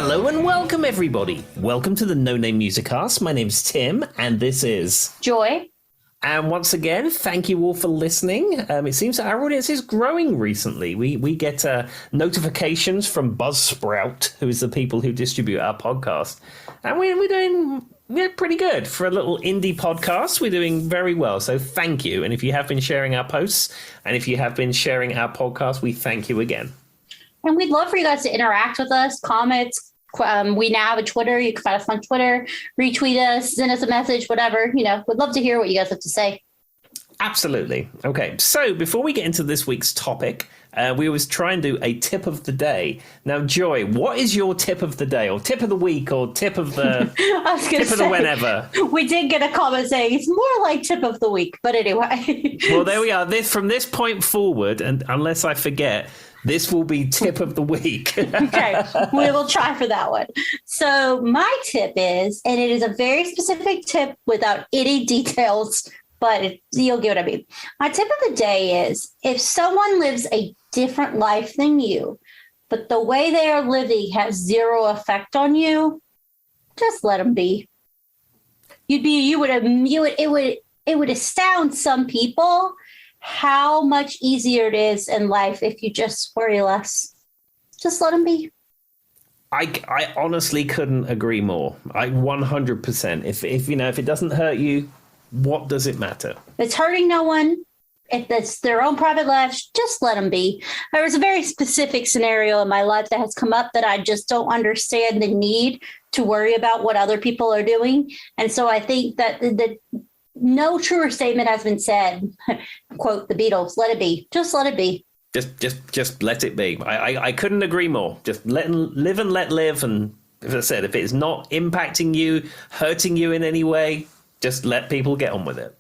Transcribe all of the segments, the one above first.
Hello and welcome, everybody. Welcome to the No Name Musicast. My name's Tim, and this is Joy. And once again, thank you all for listening. It seems that our audience is growing recently. We get notifications from Buzzsprout, who is the people who distribute our podcast, and we're pretty good for a little indie podcast. We're doing very well, so thank you. And if you have been sharing our posts, and if you have been sharing our podcast, we thank you again. And we'd love for you guys to interact with us, comments. We now have a Twitter. You can find us on Twitter, retweet us, send us a message, whatever. We'd love to hear what you guys have to say. Absolutely. Okay, so before we get into this week's topic, we always try and do a tip of the day. Now, Joy, what is your tip of the day, or tip of the week, or tip of the of the whenever? We did get a comment saying it's more like tip of the week, but anyway. Well, there we are. From this point forward, and unless I forget, this will be tip of the week. Okay, we will try for that one. So my tip is, and it is a very specific tip without any details, but you'll get what I mean. My tip of the day is, if someone lives a different life than you, but the way they are living has zero effect on you, just let them be. It would astound some people how much easier it is in life if you just worry less. Just let them be. I honestly couldn't agree more. 100%. If it doesn't hurt you, what does it matter? It's hurting no one. If it's their own private lives, just let them be. There was a very specific scenario in my life that has come up that I just don't understand the need to worry about what other people are doing. And so I think that no truer statement has been said. Quote the Beatles, let it be. Just let it be. Just let it be. I couldn't agree more. Just live and let live. And as I said, if it's not impacting you, hurting you in any way, just let people get on with it.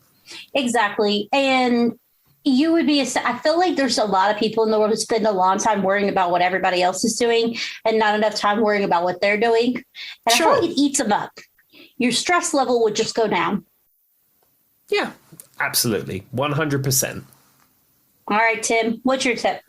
Exactly. And you would be, I feel like there's a lot of people in the world who spend a long time worrying about what everybody else is doing and not enough time worrying about what they're doing. And sure. I feel like it eats them up. Your stress level would just go down. Yeah, absolutely. 100%. All right, Tim, what's your tip?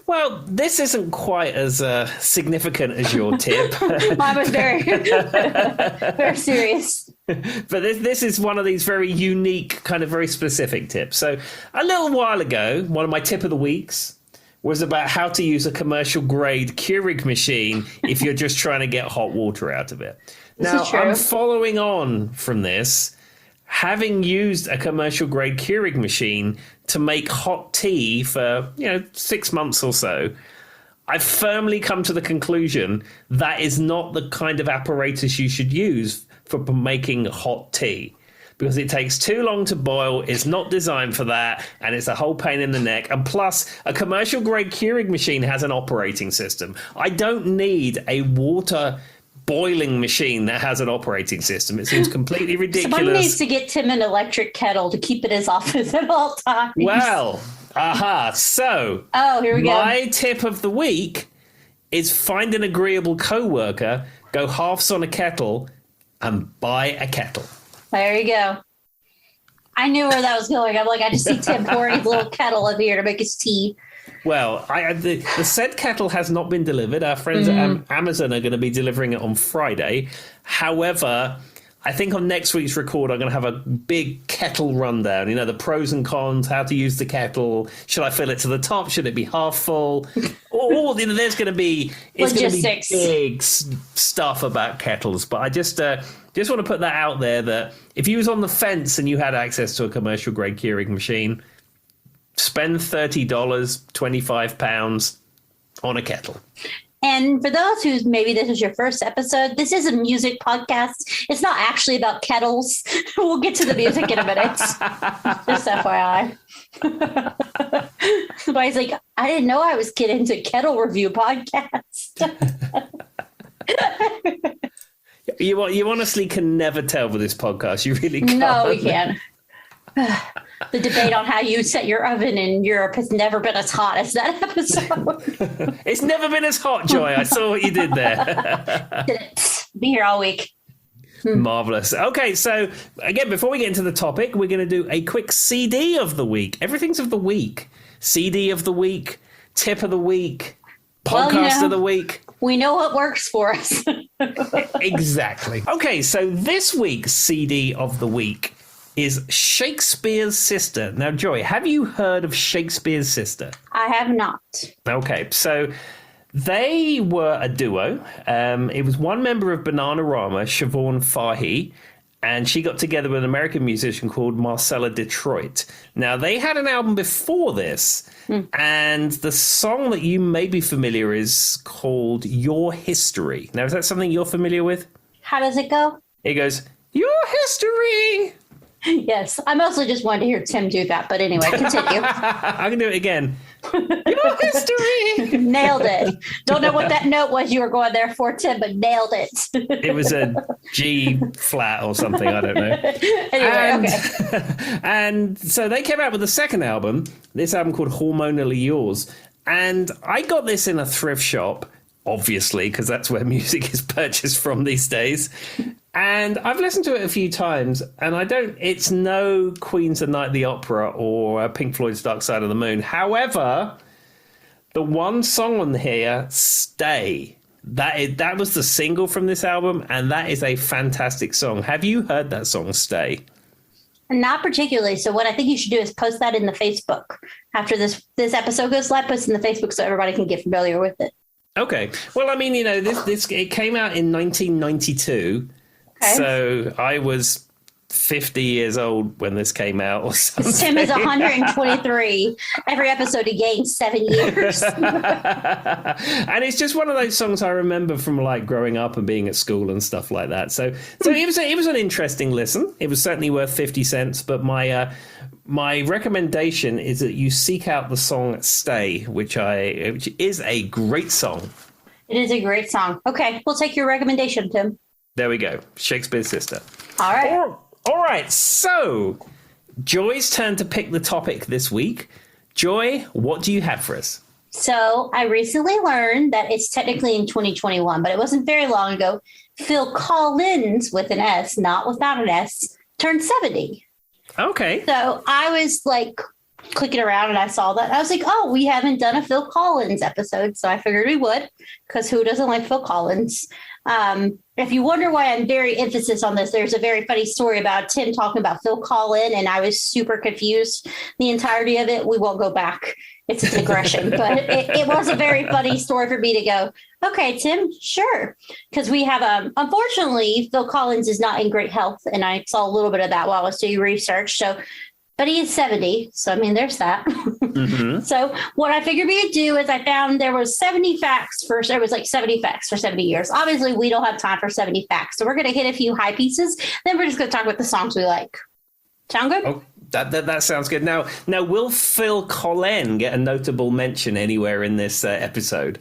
Well, this isn't quite as significant as your tip. Mine was very, very serious. But this is one of these very unique, kind of very specific tips. So a little while ago, one of my tip of the weeks was about how to use a commercial grade Keurig machine if you're just trying to get hot water out of it. Now, I'm following on from this, having used a commercial grade Keurig machine to make hot tea for, 6 months or so, I've firmly come to the conclusion that is not the kind of apparatus you should use for making hot tea, because it takes too long to boil. It's not designed for that, and it's a whole pain in the neck. And plus, a commercial grade Keurig machine has an operating system. I don't need a water boiling machine that has an operating system. It seems completely ridiculous. Someone needs to get Tim an electric kettle to keep in his office at all times. Well, so here we go. My tip of the week is find an agreeable coworker, go halves on a kettle, and buy a kettle. There you go. I knew where that was going. I'm like, I just see Tim pouring his little kettle over here to make his tea. Well, the said kettle has not been delivered. Our friends at Amazon are going to be delivering it on Friday. However, I think on next week's record, I'm going to have a big kettle rundown. The pros and cons, how to use the kettle. Should I fill it to the top? Should it be half full? There's going to be logistics, big stuff about kettles. But I just want to put that out there that if you was on the fence and you had access to a commercial grade Keurig machine, spend $30, £25 on a kettle. And for those who maybe this is your first episode, this is a music podcast. It's not actually about kettles. We'll get to the music in a minute. Just FYI. Somebody's like, I didn't know I was getting into kettle review podcast. You honestly can never tell with this podcast. You really can't. No, we can't. The debate on how you set your oven in Europe has never been as hot as that episode. It's never been as hot, Joy. I saw what you did there. Be here all week. Marvelous. Okay, so again, before we get into the topic, we're going to do a quick CD of the week. Everything's of the week. CD of the week, tip of the week, podcast of the week. We know what works for us. Exactly. Okay, so this week's CD of the week is Shakespeare's Sister. Now, Joy, have you heard of Shakespeare's Sister? I have not. Okay, so they were a duo. It was one member of Bananarama, Siobhan Fahey, and she got together with an American musician called Marcella Detroit. Now, they had an album before this, and the song that you may be familiar is called Your History. Now, is that something you're familiar with? How does it go? It goes, Your History! Yes, I mostly just wanted to hear Tim do that, but anyway, continue. I can do it again. Your History! Nailed it. Don't know what that note was you were going there for, Tim, but nailed it. It was a G flat or something, I don't know. Anyway, okay. And so they came out with a second album, this album called Hormonally Yours. And I got this in a thrift shop, obviously, because that's where music is purchased from these days. And I've listened to it a few times, and it's no Queen's A Night at the Opera or Pink Floyd's Dark Side of the Moon. However, the one song on here, Stay, that was the single from this album, and that is a fantastic song. Have you heard that song, Stay? Not particularly. So what I think you should do is post that in the Facebook. After this episode goes live, post it in the Facebook so everybody can get familiar with it. Okay. Well, I mean, this it came out in 1992. Okay. So I was 50 years old when this came out or something. Tim is 123. Every episode he gains 7 years. And it's just one of those songs I remember from like growing up and being at school and stuff like that. So it was an interesting listen. It was certainly worth 50 cents. But my recommendation is that you seek out the song Stay, which is a great song. It is a great song. Okay, we'll take your recommendation, Tim. There we go. Shakespeare's Sister. All right. All right. So, Joy's turn to pick the topic this week. Joy, what do you have for us? So, I recently learned that it's technically in 2021, but it wasn't very long ago. Phil Collins, with an S, not without an S, turned 70. Okay. So, I was like clicking around and I saw that. I was like, oh, we haven't done a Phil Collins episode. So, I figured we would, because who doesn't like Phil Collins? If you wonder why I'm very emphasis on this, there's a very funny story about Tim talking about Phil Collins, and I was super confused the entirety of it. We won't go back. It's a digression, but it was a very funny story for me to go, okay, Tim, sure. Because we have, unfortunately, Phil Collins is not in great health, and I saw a little bit of that while I was doing research. So, but he is 70. So, I mean, there's that. Mm-hmm. So what I figured we would do is I found there was 70 facts for 70 years. Obviously, we don't have time for 70 facts. So we're going to hit a few high pieces. Then we're just going to talk about the songs we like. Sound good? Oh, that sounds good. Now, will Phil Collins get a notable mention anywhere in this episode?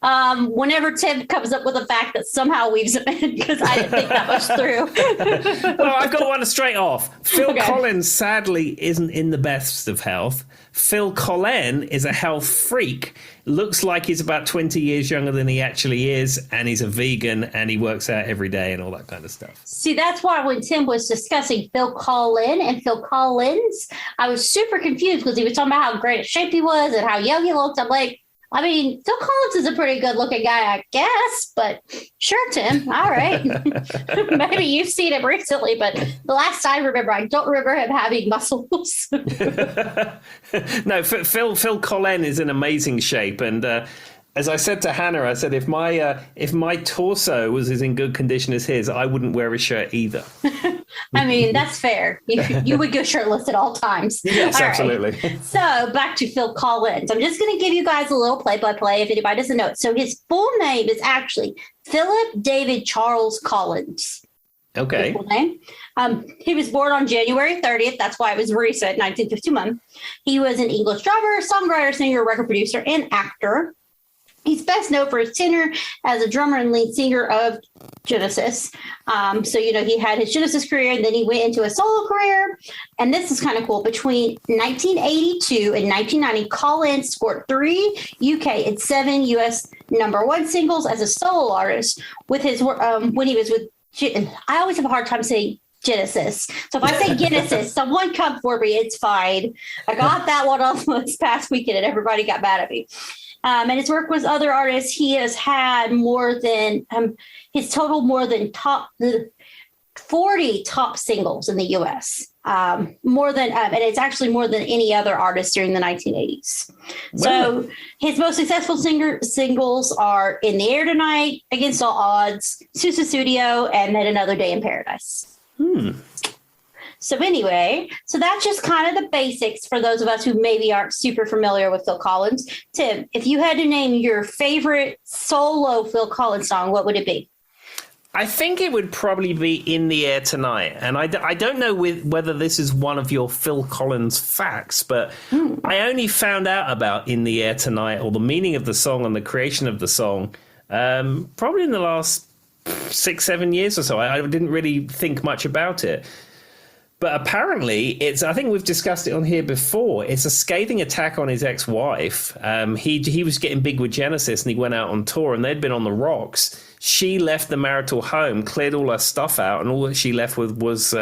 Whenever Tim comes up with a fact that somehow weaves it in, because I didn't think that much through. Well, I've got one straight off. Phil Collins sadly isn't in the best of health. Phil Collins is a health freak. Looks like he's about 20 years younger than he actually is, and he's a vegan, and he works out every day and all that kind of stuff. See, that's why when Tim was discussing Phil Collins and Phil Collins, I was super confused because he was talking about how great a shape he was and how young he looked. I'm like, I mean, Phil Collins is a pretty good looking guy, I guess, but sure, Tim. All right. Maybe you've seen him recently, but the last I remember, I don't remember him having muscles. No, Phil Collins is in amazing shape. And as I said to Hannah, I said, if my torso was as in good condition as his, I wouldn't wear a shirt either. I mean, that's fair. You would go shirtless at all times. Yes, all absolutely. Right. So back to Phil Collins. I'm just going to give you guys a little play-by-play if anybody doesn't know it. So his full name is actually Philip David Charles Collins. Okay. Full name. He was born on January 30th. That's why it was recent, 1951. He was an English drummer, songwriter, singer, record producer, and actor. He's best known for his tenure as a drummer and lead singer of Genesis. So, he had his Genesis career, and then he went into a solo career. And this is kind of cool. Between 1982 and 1990, Collins scored 3 UK and 7 US #1 singles as a solo artist with his when he was with. I always have a hard time saying Genesis. So if I say Genesis, someone come for me. It's fine. I got that one on this past weekend, and everybody got mad at me. And his work with other artists, he has had more than his total more than 40 top singles in the U.S. More than, and it's actually more than any other artist during the 1980s. Well, So his most successful singles are "In the Air Tonight," "Against All Odds," "Susa Studio," and "Then Another Day in Paradise." So anyway, so that's just kind of the basics for those of us who maybe aren't super familiar with Phil Collins. Tim, if you had to name your favorite solo Phil Collins song, what would it be? I think it would probably be "In the Air Tonight." And I don't know whether this is one of your Phil Collins facts, but I only found out about "In the Air Tonight," or the meaning of the song and the creation of the song, probably in the last 6-7 years or so. I didn't really think much about it. But apparently, I think we've discussed it on here before. It's a scathing attack on his ex-wife. He was getting big with Genesis and he went out on tour and they'd been on the rocks. She left the marital home, cleared all her stuff out, and all that she left with was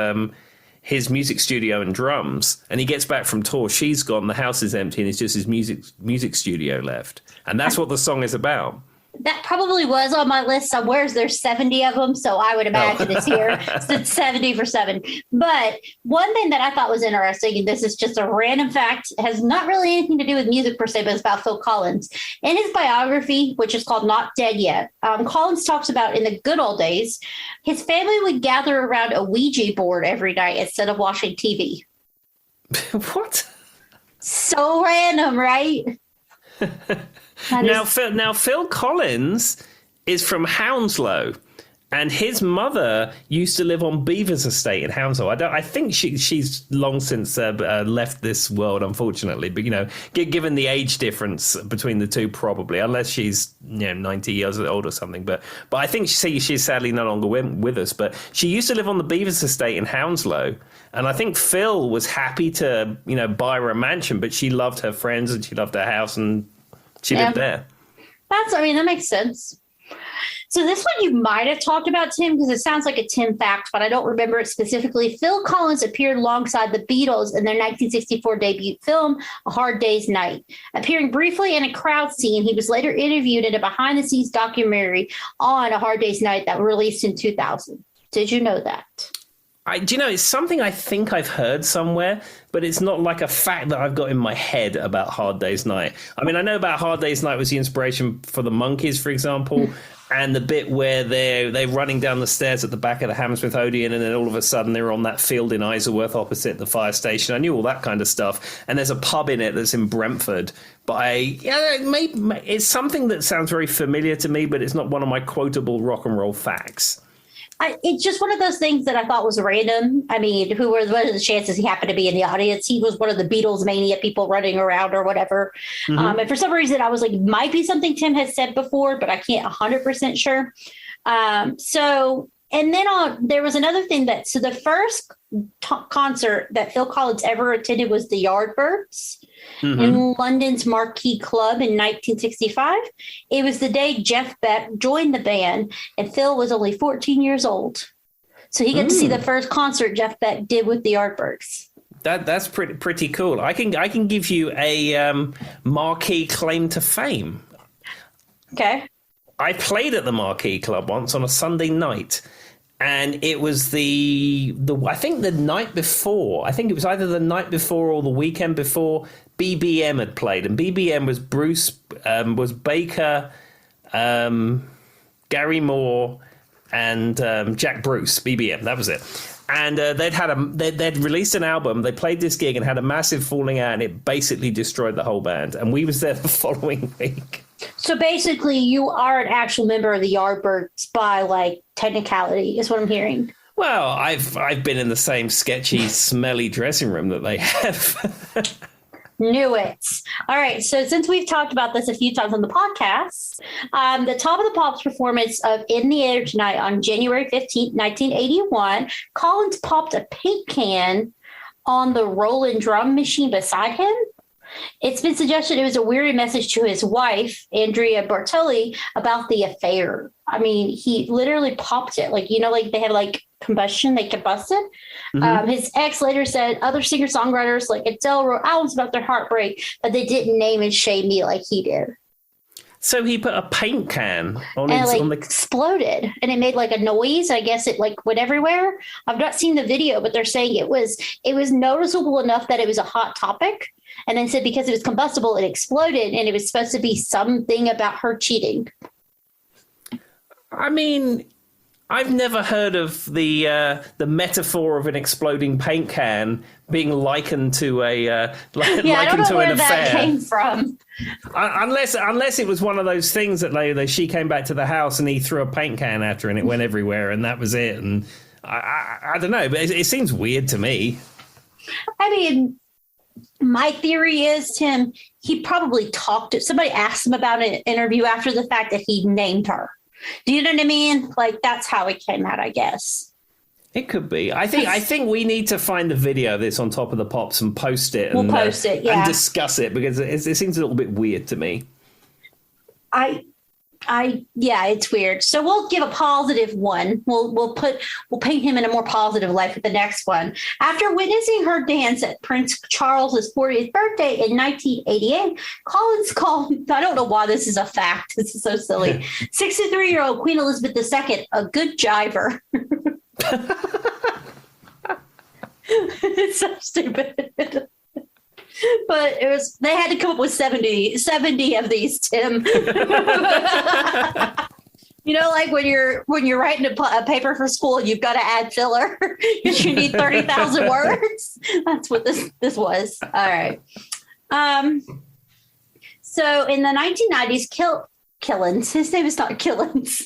his music studio and drums. And he gets back from tour. She's gone. The house is empty and it's just his music studio left. And that's what the song is about. That probably was on my list somewhere. There's 70 of them, so I would imagine it's here. So it's 70 for 7. But one thing that I thought was interesting, and this is just a random fact, it has not really anything to do with music per se, but it's about Phil Collins. In his biography, which is called Not Dead Yet, Collins talks about in the good old days, his family would gather around a Ouija board every night instead of watching TV. What? So random, right? Now, Phil Collins is from Hounslow, and his mother used to live on Beaver's estate in Hounslow. I think she's long since left this world, unfortunately. But given the age difference between the two, probably, unless she's 90 years old or something. But I think she's sadly no longer with us. But she used to live on the Beaver's estate in Hounslow, and I think Phil was happy to buy her a mansion, but she loved her friends and she loved her house and she lived there. That makes sense. So this one you might have talked about, Tim, because it sounds like a Tim fact, but I don't remember it specifically. Phil Collins appeared alongside the Beatles in their 1964 debut film, A Hard Day's Night. Appearing briefly in a crowd scene, he was later interviewed in a behind-the-scenes documentary on A Hard Day's Night that was released in 2000. Did you know that? It's something I think I've heard somewhere, but it's not like a fact that I've got in my head about Hard Day's Night. I mean, I know about Hard Day's Night was the inspiration for the Monkees, for example, and the bit where they're running down the stairs at the back of the Hammersmith Odeon, and then all of a sudden they're on that field in Isleworth opposite the fire station. I knew all that kind of stuff. And there's a pub in it that's in Brentford. But it's something that sounds very familiar to me, but it's not one of my quotable rock and roll facts. It's just one of those things that I thought was random. I mean, what are the chances he happened to be in the audience? He was one of the Beatles mania people running around or whatever. Mm-hmm. And for some reason, I was like, might be something Tim has said before, but I can't 100% sure. And then there was another thing so the first concert that Phil Collins ever attended was the Yardbirds in London's Marquee Club in 1965. It was the day Jeff Beck joined the band, and Phil was only 14 years old. So he got to see the first concert Jeff Beck did with the Yardbirds. That's pretty cool. I can give you a Marquee claim to fame. Okay. I played at the Marquee Club once on a Sunday night, and it was I think the night before. I think it was either the night before or the weekend before BBM had played, and BBM was was Baker, Gary Moore, and Jack Bruce. BBM, that was it. And they'd released an album. They played this gig and had a massive falling out, and it basically destroyed the whole band. And we was there the following week. So basically, you are an actual member of the Yardbirds by technicality, is what I'm hearing. Well, I've been in the same sketchy, smelly dressing room that they have. Knew it. All right. So since we've talked about this a few times on the podcast, the Top of the Pops performance of In the Air Tonight on January 15th, 1981, Collins popped a paint can on the rolling drum machine beside him. It's been suggested it was a weary message to his wife, Andrea Bartoli, about the affair. I mean, he literally popped it. They had combustion, they combusted. Mm-hmm. His ex later said other singer-songwriters like Adele wrote albums about their heartbreak, but they didn't name and shame me like he did. So he put a paint can on and his it on the exploded, and it made like a noise. I guess it like went everywhere. I've not seen the video, but they're saying it was noticeable enough that it was a hot topic. And then said because it was combustible, it exploded, and it was supposed to be something about her cheating. I mean, I've never heard of the metaphor of an exploding paint can being likened to I don't know where that came from. Unless it was one of those things that she came back to the house and he threw a paint can at her and it went everywhere and that was it. And I don't know, but it seems weird to me. I mean, my theory is, Tim, he probably talked to somebody, asked him about an interview after the fact that he named her. Do you know what I mean? Like, that's how it came out, I guess. It could be. I think we need to find the video of this on Top of the Pops and post it. We'll post it, yeah. And discuss it because it seems a little bit weird to me. Yeah, it's weird. So we'll give a positive one. We'll paint him in a more positive light for the next one. After witnessing her dance at Prince Charles's 40th birthday in 1988, Collins called, I don't know why this is a fact. This is so silly. 63-year-old Queen Elizabeth II a good jiver. It's so stupid. But they had to come up with 70 of these, Tim. Like when you're writing a paper for school, you've got to add filler because you need 30,000 words. That's what this was. All right. So in the 1990s, Killens, his name is not Killens.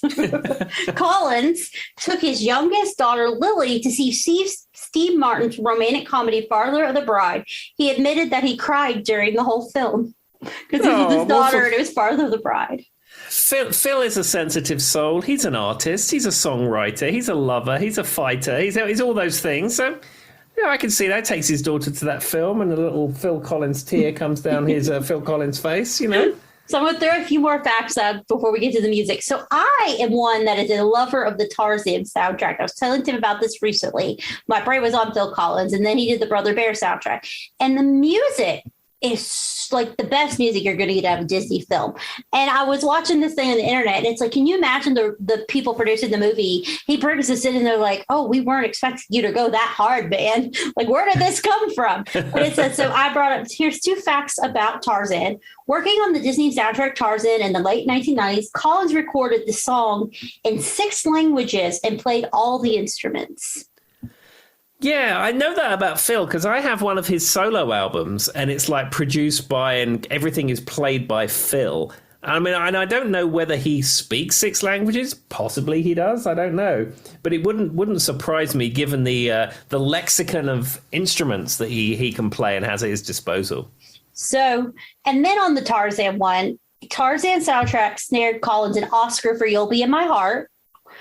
Collins took his youngest daughter, Lily, to see Steve Martin's romantic comedy, Father of the Bride. He admitted that he cried during the whole film because he was with his daughter and it was Father of the Bride. Phil is a sensitive soul. He's an artist. He's a songwriter. He's a lover. He's a fighter. He's all those things. So, I can see that. Takes his daughter to that film and a little Phil Collins tear comes down his Phil Collins face, So I'm going to throw a few more facts out before we get to the music. So I am one that is a lover of the Tarzan soundtrack. I was telling Tim about this recently. My brain was on Phil Collins, and then he did the Brother Bear soundtrack. And the music is like the best music you're going to get out of a Disney film. And I was watching this thing on the internet, and it's like, can you imagine the people producing the movie? He brings us in, and they're like, "Oh, we weren't expecting you to go that hard, man. Like, where did this come from?" But it says, so I brought up, here's 2 facts about Tarzan. Working on the Disney soundtrack Tarzan in the late 1990s, Collins recorded the song in 6 languages and played all the instruments. Yeah, I know that about Phil because I have one of his solo albums and it's like produced by and everything is played by Phil. I mean, I don't know whether he speaks 6 languages. Possibly he does. I don't know. But it wouldn't surprise me given the lexicon of instruments that he can play and has at his disposal. So, and then on the Tarzan one, Tarzan soundtrack snared Collins an Oscar for You'll Be in My Heart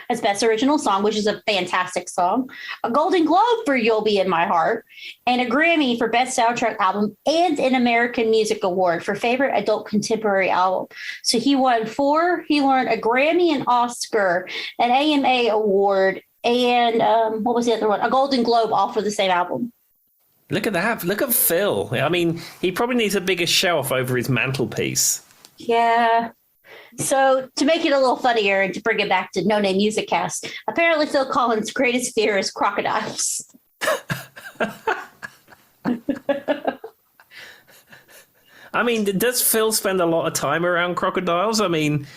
as Best Original Song, which is a fantastic song, a Golden Globe for You'll Be in My Heart, and a Grammy for Best Soundtrack Album, and an American Music Award for Favorite Adult Contemporary Album. So he won 4. He won a Grammy, an Oscar, an AMA Award, and what was the other one? A Golden Globe, all for the same album. Look at that. Look at Phil. I mean, he probably needs a bigger shelf over his mantelpiece. Yeah. So to make it a little funnier and to bring it back to No Name Music Cast, apparently Phil Collins' greatest fear is crocodiles. I mean, does Phil spend a lot of time around crocodiles? I mean,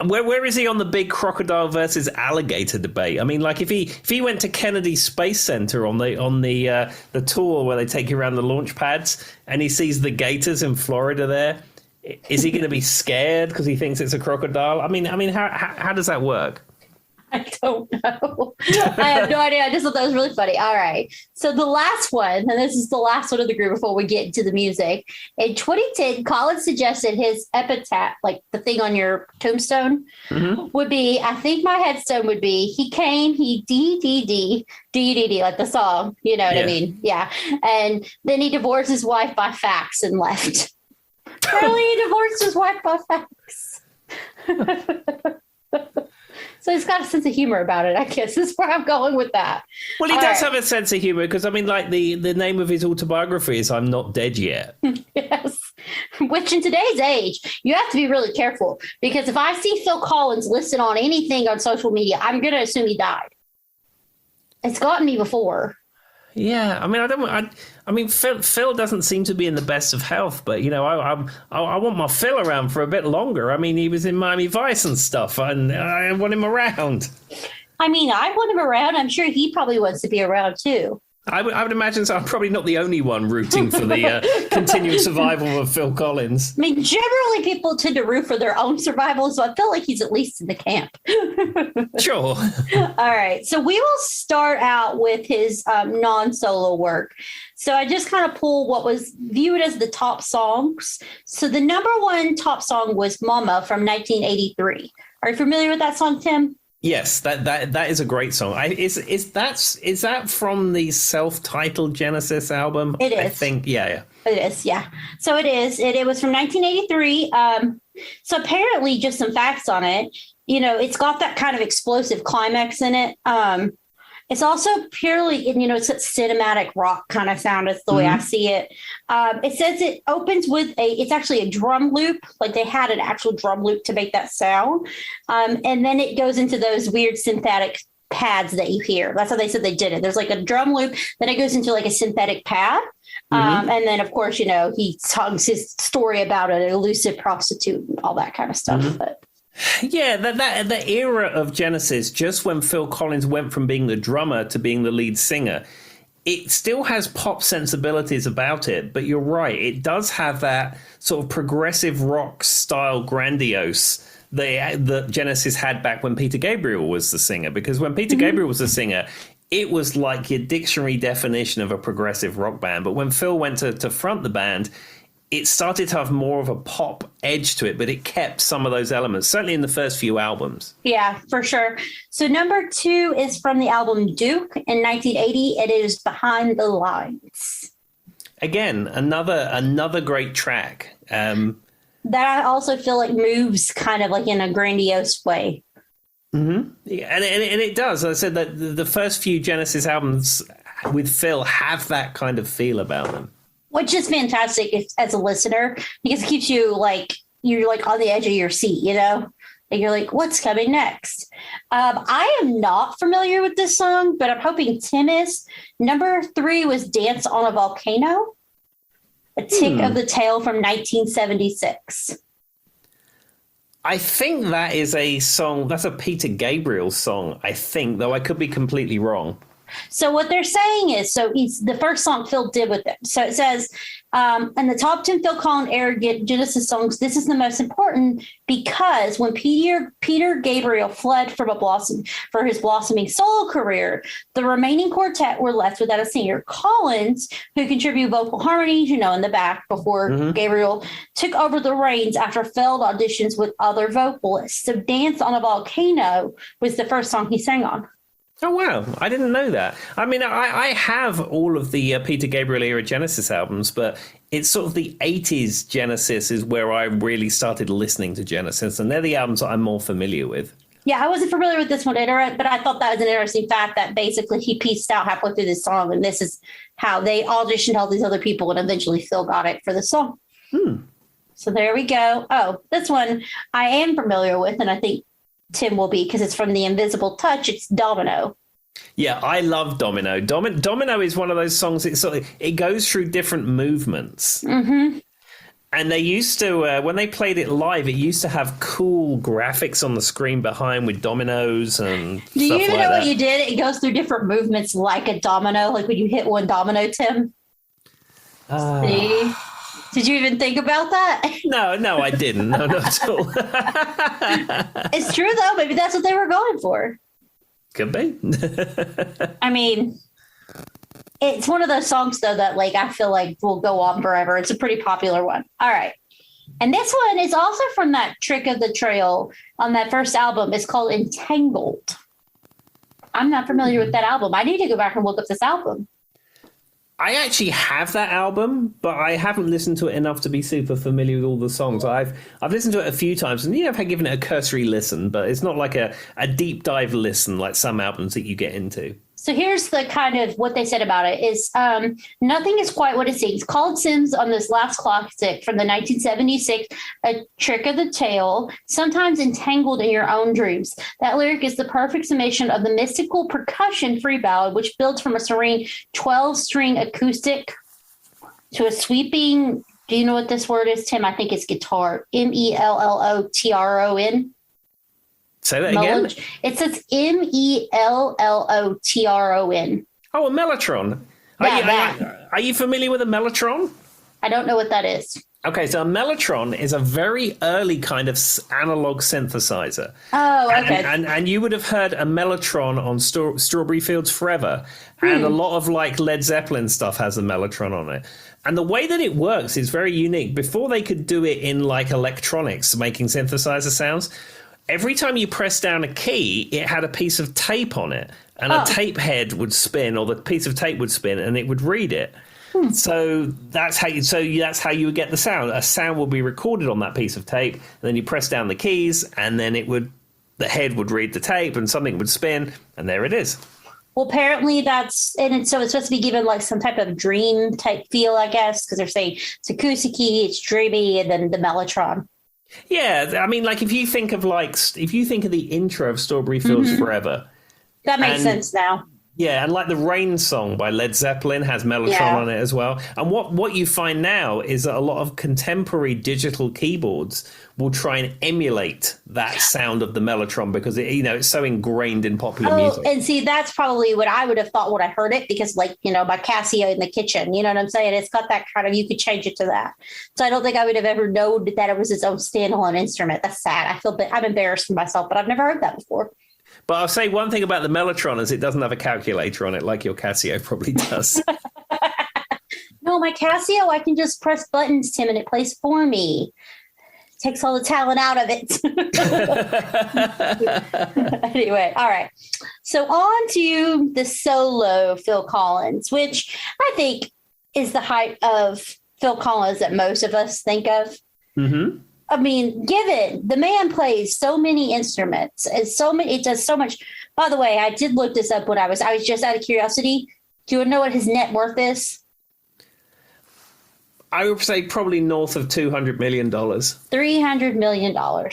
where is he on the big crocodile versus alligator debate? I mean, like if he went to Kennedy Space Center on the tour where they take you around the launch pads and he sees the gators in Florida there, is he going to be scared because he thinks it's a crocodile? I mean, how does that work? I don't know. I have no idea. I just thought that was really funny. All right. So the last one, and this is the last one of the group before we get into the music. In 2010, Collins suggested his epitaph, like the thing on your tombstone, would be, I think my headstone would be, he came, he D, like the song. You know what I mean? Yeah. And then he divorced his wife by fax and left. Apparently he divorced his wife by fax. So So he's got a sense of humor about it, I guess, is where I'm going with that. Well, he does have a sense of humor because, I mean, like the name of his autobiography is I'm Not Dead Yet. Yes. Which in today's age, you have to be really careful because if I see Phil Collins listed on anything on social media, I'm going to assume he died. It's gotten me before. Yeah, I mean, Phil doesn't seem to be in the best of health, but you know, I want my Phil around for a bit longer. I mean, he was in Miami Vice and stuff, and I want him around. I mean, I want him around. I'm sure he probably wants to be around too. I would imagine so. I'm probably not the only one rooting for the continued survival of Phil Collins. I mean, generally people tend to root for their own survival, so I feel like he's at least in the camp. Sure. All right. So we will start out with his non-solo work. So I just kind of pulled what was viewed as the top songs. So the number one top song was Mama from 1983. Are you familiar with that song, Tim? Yes, that is a great song. Is that from the self-titled Genesis album? It is. I think, yeah. It is, yeah. So it is. It was from 1983. So apparently, just some facts on it. You know, it's got that kind of explosive climax in it. It's also purely, you know, it's a cinematic rock kind of sound. It's the way I see it. It says it opens with it's actually a drum loop. Like they had an actual drum loop to make that sound. And then it goes into those weird synthetic pads that you hear. That's how they said they did it. There's like a drum loop, then it goes into like a synthetic pad. And then, of course, you know, he tells his story about an elusive prostitute and all that kind of stuff. But yeah, the era of Genesis, just when Phil Collins went from being the drummer to being the lead singer, it still has pop sensibilities about it. But you're right, it does have that sort of progressive rock style grandiose that Genesis had back when Peter Gabriel was the singer. Because when Peter Gabriel was the singer, it was like your dictionary definition of a progressive rock band. But when Phil went to front the band, it started to have more of a pop edge to it, but it kept some of those elements, certainly in the first few albums. Yeah, for sure. So number 2 is from the album Duke in 1980. It is Behind the Lines. Again, another great track. That I also feel like moves kind of like in a grandiose way. Mm-hmm. Yeah, and it does. I said that the first few Genesis albums with Phil have that kind of feel about them. Which is fantastic as a listener because it keeps you like, you're like on the edge of your seat, you know, and you're like, what's coming next? I am not familiar with this song, but I'm hoping Tim is. Number 3 was Dance on a Volcano, a tick of the tail from 1976. I think that is a song, that's a Peter Gabriel song, I think, though I could be completely wrong. So what they're saying is, so it's the first song Phil did with it. So it says, in the top 10 Phil Collins era Genesis songs, this is the most important because when Peter Gabriel fled from for his blossoming solo career, the remaining quartet were left without a singer. Collins, who contributed vocal harmonies, you know, in the back before Gabriel took over the reins after failed auditions with other vocalists. So Dance on a Volcano was the first song he sang on. Oh, wow. I didn't know that. I mean, I have all of the Peter Gabriel era Genesis albums, but it's sort of the 80s Genesis is where I really started listening to Genesis, and they're the albums that I'm more familiar with. Yeah, I wasn't familiar with this one either, but I thought that was an interesting fact that basically he pieced out halfway through this song, and this is how they auditioned all these other people, and eventually Phil got it for the song. So there we go. Oh, this one I am familiar with, and I think Tim will be because it's from The Invisible Touch. It's Domino. Yeah, I love Domino. Domino is one of those songs. It goes through different movements. And they used to, when they played it live, it used to have cool graphics on the screen behind with dominoes and stuff like that. Do you even know what you did? It goes through different movements like a domino, like when you hit one domino, Tim. See? Did you even think about that? No, I didn't. No, not at all. It's true, though. Maybe that's what they were going for. Could be. I mean, it's one of those songs, though, that like I feel like will go on forever. It's a pretty popular one. All right. And this one is also from that Trick of the Trail on that first album. It's called Entangled. I'm not familiar with that album. I need to go back and look up this album. I actually have that album, but I haven't listened to it enough to be super familiar with all the songs. I've listened to it a few times, and I've given it a cursory listen, but it's not like a deep dive listen like some albums that you get into. So here's the kind of what they said about it is nothing is quite what it seems. Called Sims on this last classic from the 1976, A Trick of the Tail, sometimes entangled in your own dreams. That lyric is the perfect summation of the mystical percussion free ballad, which builds from a serene 12-string acoustic to a sweeping, do you know what this word is, Tim? I think it's guitar, Mellotron. Say that again. It says Mellotron. Oh, a mellotron. Are you familiar with a mellotron? I don't know what that is. Okay, so a mellotron is a very early kind of analog synthesizer. Oh, okay. And you would have heard a mellotron on Strawberry Fields Forever. And a lot of like Led Zeppelin stuff has a mellotron on it. And the way that it works is very unique. Before they could do it in like electronics, making synthesizer sounds, every time you press down a key, it had a piece of tape on it, and a tape head would spin, or the piece of tape would spin, and it would read it. So that's how you would get the sound. A sound would be recorded on that piece of tape, and then you press down the keys, and then the head would read the tape, and something would spin, and there it is. Well, apparently so it's supposed to be given like some type of dream type feel, I guess, because they're saying it's acoustic-y, it's dreamy, and then the mellotron. Yeah, I mean, like if you think of the intro of Strawberry Fields Forever, that makes sense now. Yeah, and like the Rain song by Led Zeppelin has mellotron on it as well. And what you find now is that a lot of contemporary digital keyboards will try and emulate that sound of the mellotron because it's so ingrained in popular music. And see, that's probably what I would have thought when I heard it, because my Casio in the kitchen, you know what I'm saying? It's got that kind of, you could change it to that. So I don't think I would have ever known that it was its own standalone instrument. That's sad. I'm embarrassed for myself, but I've never heard that before. But I'll say one thing about the mellotron is it doesn't have a calculator on it like your Casio probably does. No, my Casio, I can just press buttons, Tim, and it plays for me. Takes all the talent out of it. Anyway, all right. So on to the solo Phil Collins, which I think is the height of Phil Collins that most of us think of. Mm-hmm. I mean, given the man plays so many instruments and it does so much. By the way, I did look this up when I was just out of curiosity. Do you know what his net worth is? I would say probably north of $200 million. $300 million. Well,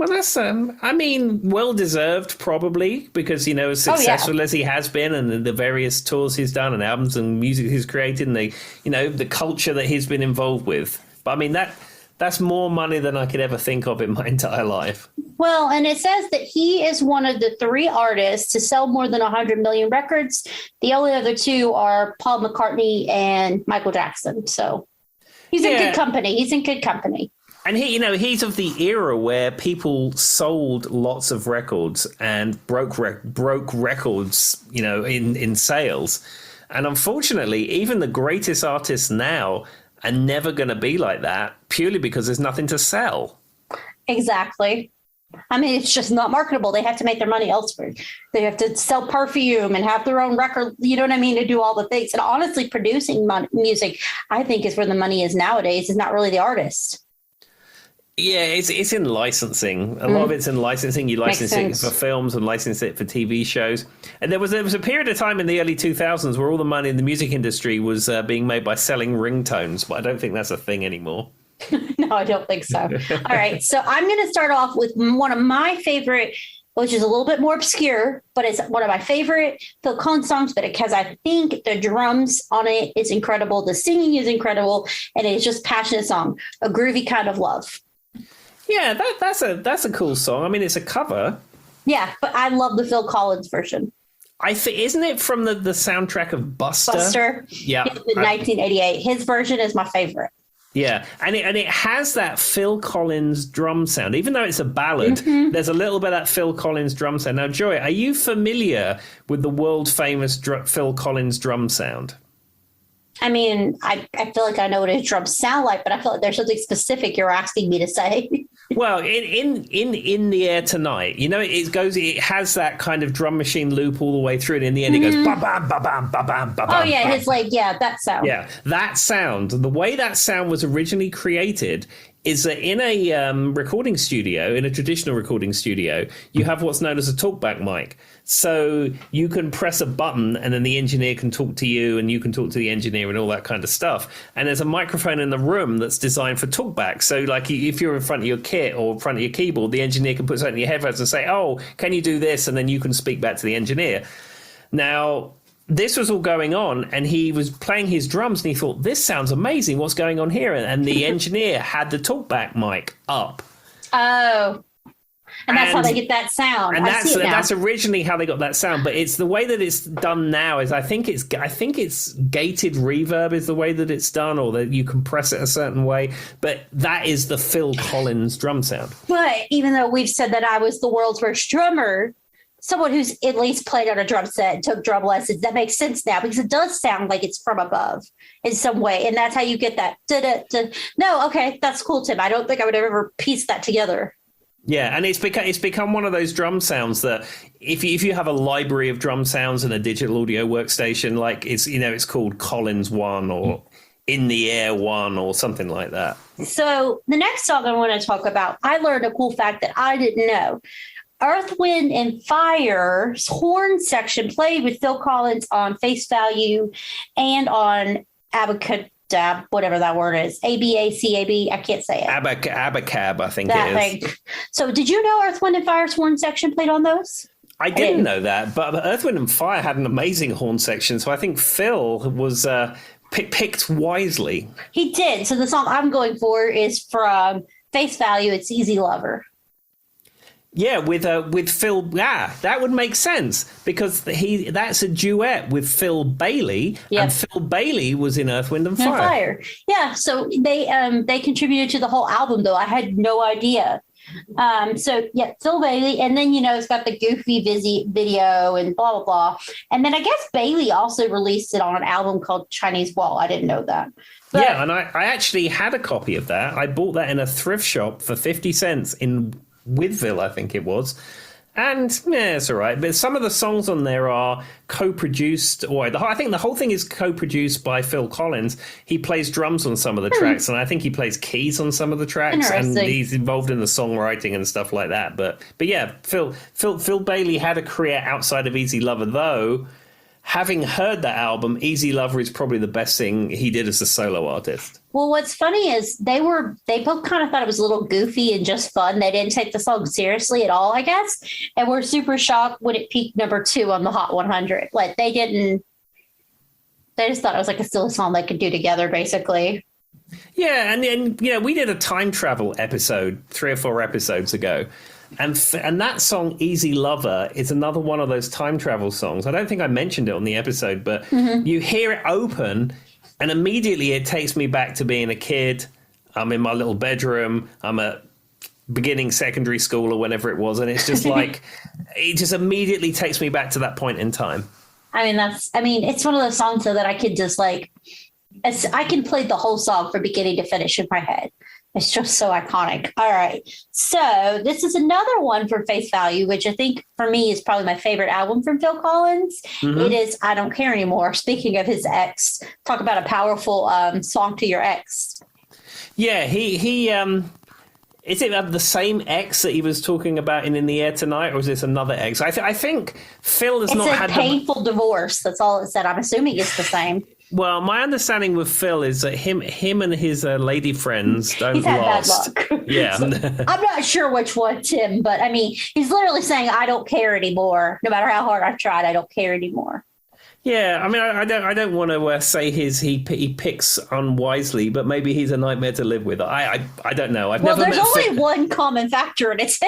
that's, well-deserved probably because, as successful as he has been and the various tours he's done and albums and music he's created and the culture that he's been involved with. But I mean, that's more money than I could ever think of in my entire life. Well, and it says that he is one of the 3 artists to sell more than 100 million records. The only other 2 are Paul McCartney and Michael Jackson. So he's in good company. And he's of the era where people sold lots of records and broke records, in sales. And unfortunately, even the greatest artists now are never going to be like that purely because there's nothing to sell. Exactly. I mean, it's just not marketable. They have to make their money elsewhere. They have to sell perfume and have their own record, you know what I mean, to do all the things. And honestly, producing music, I think, is where the money is nowadays. It's not really the artist. Yeah, it's in licensing. A lot of it's in licensing. You license it for films and license it for TV shows. And there was a period of time in the early 2000s where all the money in the music industry was being made by selling ringtones, but I don't think that's a thing anymore. No, I don't think so. All right, so I'm going to start off with one of my favorite, which is a little bit more obscure, but it's one of my favorite Phil Collins songs, but because I think the drums on it is incredible, the singing is incredible, and it's just a passionate song, A Groovy Kind of Love. Yeah, that's a cool song. I mean, it's a cover. Yeah, but I love the Phil Collins version. I think, isn't it from the soundtrack of Buster? Buster. Yeah. 1988. His version is my favorite. Yeah, and it has that Phil Collins drum sound. Even though it's a ballad, there's a little bit of that Phil Collins drum sound. Now, Joy, are you familiar with the world-famous Phil Collins drum sound? I mean, I feel like I know what his drums sound like, but I feel like there's something specific you're asking me to say. Well, in the air tonight, it has that kind of drum machine loop all the way through, and in the end it goes ba bam ba bam ba bam ba bam. Oh yeah, it's like that sound. Yeah, that sound. The way that sound was originally created is that in a recording studio, in a traditional recording studio, you have what's known as a talkback mic. So you can press a button and then the engineer can talk to you and you can talk to the engineer and all that kind of stuff. And there's a microphone in the room that's designed for talkback. So like if you're in front of your kit or in front of your keyboard, the engineer can put something in your headphones and say, oh, can you do this? And then you can speak back to the engineer. Now, this was all going on and he was playing his drums and he thought, this sounds amazing. What's going on here? And the engineer had the talkback mic up. Oh. And that's how they get that sound. And that's originally how they got that sound. But it's the way that it's done now is I think it's gated reverb is the way that it's done, or that you compress it a certain way. But that is the Phil Collins drum sound. But even though we've said that I was the world's worst drummer, someone who's at least played on a drum set and took drum lessons, that makes sense now because it does sound like it's from above in some way. And that's how you get that. No, okay, that's cool, Tim. I don't think I would have ever pieced that together. Yeah, and it's become one of those drum sounds that if you have a library of drum sounds and a digital audio workstation, like it's called Collins One or In the Air One or something like that. So the next song I want to talk about, I learned a cool fact that I didn't know. Earth, Wind, and Fire's horn section played with Phil Collins on Face Value and on Abacadab, whatever that word is. ABACAB. I can't say it. Abacab, I think that it is. Thing. So did you know Earth, Wind, and Fire's horn section played on those? I didn't know that, but Earth, Wind, and Fire had an amazing horn section, so I think Phil was picked wisely. He did. So the song I'm going for is from Face Value. It's Easy Lover. Yeah, with Phil. Yeah, that would make sense because that's a duet with Phil Bailey, and Phil Bailey was in Earth, Wind, and Fire. Yeah, so they contributed to the whole album, though. I had no idea. Phil Bailey, and then it's got the goofy video and blah blah blah, and then I guess Bailey also released it on an album called Chinese Wall. I didn't know that. But, yeah, and I actually had a copy of that. I bought that in a thrift shop for 50 cents in Withville, I think it was. And it's all right. But some of the songs on there are co-produced, or I think the whole thing is co-produced by Phil Collins. He plays drums on some of the tracks, and I think he plays keys on some of the tracks, and he's involved in the songwriting and stuff like that. But yeah, Phil Bailey had a career outside of Easy Lover, though. Having heard that album, Easy Lover is probably the best thing he did as a solo artist. Well, what's funny is they both kind of thought it was a little goofy and just fun. They didn't take the song seriously at all, I guess. And were super shocked when it peaked number 2 on the Hot 100. Like they just thought it was like a silly song they could do together, basically. Yeah. And we did a time travel episode 3 or 4 episodes ago. And that song, Easy Lover, is another one of those time travel songs. I don't think I mentioned it on the episode, but you hear it open and immediately it takes me back to being a kid. I'm in my little bedroom. I'm at beginning secondary school or whenever it was. And it's just like, it just immediately takes me back to that point in time. It's one of those songs though, that I could just I can play the whole song from beginning to finish in my head. It's just so iconic. All right. So this is another one for Face Value, which I think for me is probably my favorite album from Phil Collins. It is I Don't Care Anymore. Speaking of his ex, talk about a powerful song to your ex. Yeah, he is it the same ex that he was talking about in the Air Tonight, or is this another ex? I think Phil has not had a painful divorce. That's all it said. I'm assuming it's the same. Well, my understanding with Phil is that him and his lady friends don't last. He's had bad luck. Yeah. So, I'm not sure which one, Tim, but he's literally saying, I don't care anymore. No matter how hard I've tried, I don't care anymore. Yeah, I don't want to say he picks unwisely, but maybe he's a nightmare to live with. I don't know. There's only one common factor, and it's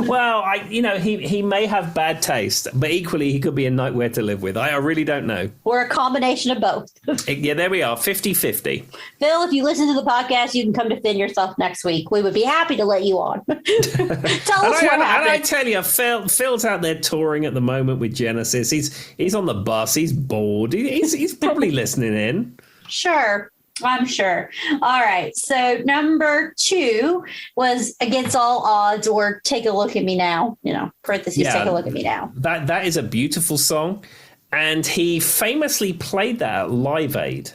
well, he may have bad taste, but equally he could be a nightmare to live with. I really don't know. Or a combination of both. Yeah, there we are, 50-50. Phil, if you listen to the podcast, you can come defend yourself next week. We would be happy to let you on. Tell us what happened. And I tell you, Phil's out there touring at the moment with Genesis. He's on the bus. He's bored. He's probably listening in. Sure. I'm sure. All right. So number 2 was Against All Odds, or Take a Look at Me Now. Parentheses, Take a Look at Me Now. That is a beautiful song. And he famously played that at Live Aid.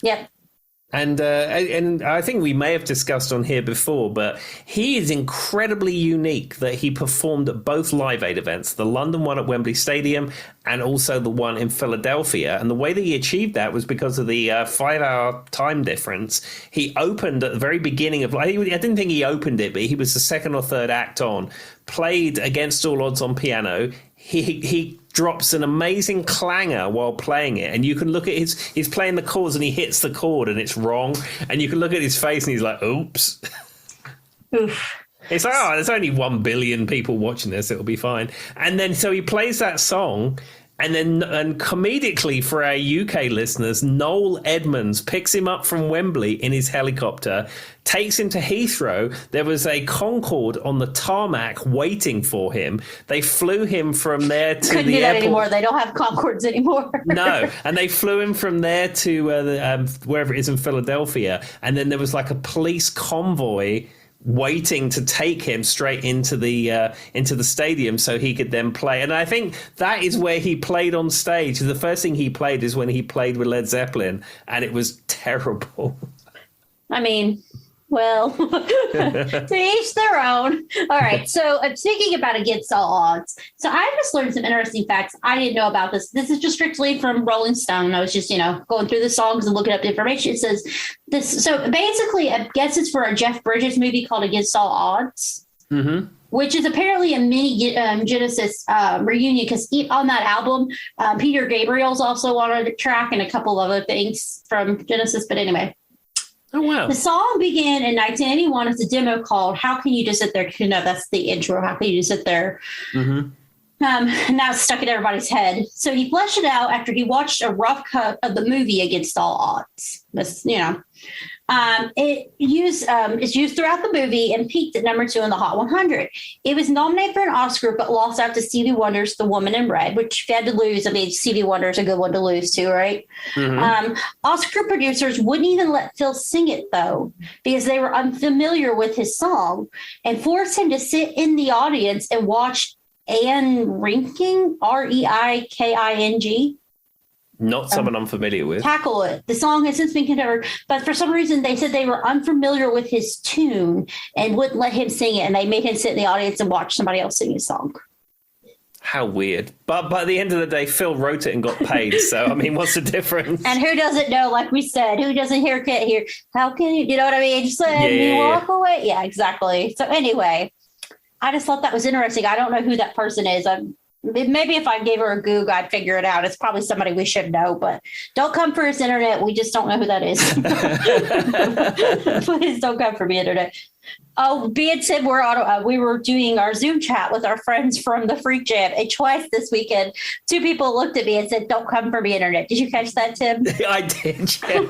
Yep. And I think we may have discussed on here before, but he is incredibly unique that he performed at both Live Aid events, the London one at Wembley Stadium and also the one in Philadelphia. And the way that he achieved that was because of the 5-hour time difference. He opened at the very beginning of, I didn't think he opened it, but he was the second or third act on, played Against All Odds on piano. He drops an amazing clanger while playing it, and you can look at he's playing the chords and he hits the chord and it's wrong, and you can look at his face and he's like, oops. Oof. It's like, oh, there's only 1 billion people watching this, it'll be fine. And then so he plays that song, and comedically for our UK listeners, Noel Edmonds picks him up from Wembley in his helicopter, takes him to Heathrow. There was a Concorde on the tarmac waiting for him. They flew him from there to Couldn't the do that airport. anymore. They don't have Concordes anymore. No, and they flew him from there to wherever it is in Philadelphia. And then there was like a police convoy waiting to take him straight into the stadium so he could then play. And I think that is where he played on stage. The first thing he played is when he played with Led Zeppelin, and it was terrible. I mean, well, to each their own. All right. So I'm speaking about Against All Odds. So I just learned some interesting facts I didn't know about this. This is just strictly from Rolling Stone. I was just, going through the songs and looking up the information. It says this. So basically, I guess it's for a Jeff Bridges movie called Against All Odds. Mm-hmm. Which is apparently a mini Genesis reunion, because on that album, Peter Gabriel's also on a track and a couple of other things from Genesis. But anyway. Oh, wow. The song began in 1981 as a demo called How Can You Just Sit There? That's the intro. How Can You Just Sit There? Mm-hmm. And now it's stuck in everybody's head. So he fleshed it out after he watched a rough cut of the movie Against All Odds. It's used throughout the movie and peaked at number 2 in the Hot 100. It was nominated for an Oscar, but lost out to Stevie Wonder's The Woman in Red, which had to lose. I mean, Stevie Wonder's a good one to lose to, right? Mm-hmm. Oscar producers wouldn't even let Phil sing it, though, because they were unfamiliar with his song, and forced him to sit in the audience and watch Anne Reinking, Reiking. Not someone I'm familiar with. Tackle it. The song has since been covered, but for some reason they said they were unfamiliar with his tune and wouldn't let him sing it, and they made him sit in the audience and watch somebody else sing his song. How weird. But at the end of the day, Phil wrote it and got paid. So, I mean, what's the difference? And who doesn't know, like we said, who doesn't hear, can't hear? How can you know what I mean? Just let me walk away. Yeah, exactly. So anyway, I just thought that was interesting. I don't know who that person is. Maybe if I gave her a Google, I'd figure it out. It's probably somebody we should know, but don't come for his internet. We just don't know who that is. Please don't come for the internet. Oh, being said, we were doing our Zoom chat with our friends from the Freak Jam, and twice this weekend, 2 people looked at me and said, "Don't come for the internet." Did you catch that, Tim? I did. Yeah.